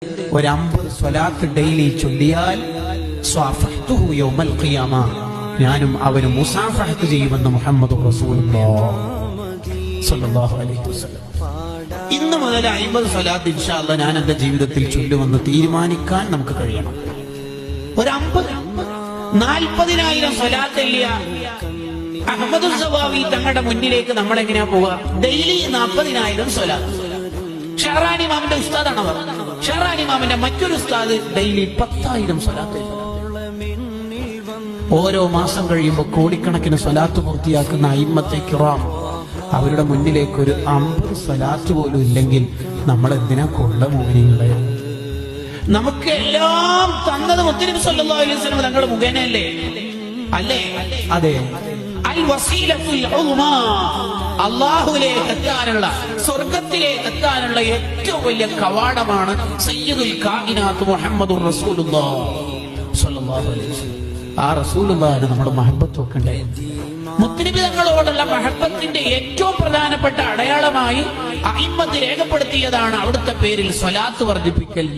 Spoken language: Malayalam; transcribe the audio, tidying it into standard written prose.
ഒരു 50 സ്വലാത്ത് ഡെയിലി ചൊല്ലിയാൽ സ്വാഫഹ്തുഹു യൗമൽ ഖിയാമ, ഞാനും അവനും മുസാഫഹത്ത് ചെയ്യുമെന്ന് മുഹമ്മദ് റസൂലുള്ളാഹി സ്വല്ലല്ലാഹു അലൈഹി വസല്ലം. ഇന്ന് മുതൽ 50 സ്വലാത്ത് ഇൻഷാ അല്ലാഹ് ഞാൻ എന്റെ ജീവിതത്തിൽ ചൊല്ലുമെന്ന് തീരുമാനിക്കാൻ നമുക്ക് കഴിയണം. ഒരു 40,000 സ്വലാത്ത് ഇല്ല അഹ്മദുൽ സവാവി തങ്ങളുടെ മുന്നിലേക്ക് നമ്മൾ എങ്ങനെയാ പോവുക? ഡെയിലി 40,000 സ്വലാത്ത്. ഷഹറാനി ഇമാമിന്റെ ഉസ്താദാണ് അവർ. ഷഹറാനി ഇമാമിന്റെ മറ്റൊരു ഉസ്താദ് ഡെയിലി 10,000 സ്വലാത്ത്. ഓരോ മാസം കഴിയുമ്പോൾ കോടിക്കണക്കിന് സ്വലാത്ത് പൂർത്തിയാക്കുന്ന അയിമ്മത്തെ കിറാം, അവരുടെ മുന്നിലേക്ക് ഒരു 50 സ്വലാത്ത് പോലും ഇല്ലെങ്കിൽ നമ്മൾ എന്തിനാ കൊള്ള മോഹിനികളെ? നമുക്ക് എല്ലാം തന്നത് മുത്തനബി സല്ലല്ലാഹു അലൈഹി വസല്ലം തങ്ങളുടെ മുഖേനയല്ലേ? അല്ലേ? അതെ. അൽ വസീലത്തുൽ ഉദ്മാ, അല്ലാഹുവിലേക്ക് എത്താനുള്ള, സ്വർഗ്ഗത്തിലേക്ക് എത്താനുള്ള ഏറ്റവും വലിയ കവാടമാണ് സയ്യിദുൽ കായിനാത്ത് മുഹമ്മദുർ റസൂലുള്ളാഹി സ്വല്ലല്ലാഹു അലൈഹി വസല്ലം. ആ റസൂലുള്ളാഹിനെ നമ്മൾ മഹബത്ത് വെക്കണ്ടേ? മുത്തനബി തങ്ങളോടുള്ള മഹബത്തിന്റെ ഏറ്റവും പ്രധാനപ്പെട്ട അടയാളമായി അഇമ്മത്ത് രേഖപ്പെടുത്തിയതാണ് അവിടുത്തെ പേരിൽ സ്വലാത്ത് വർദ്ധിപ്പിക്കൽ.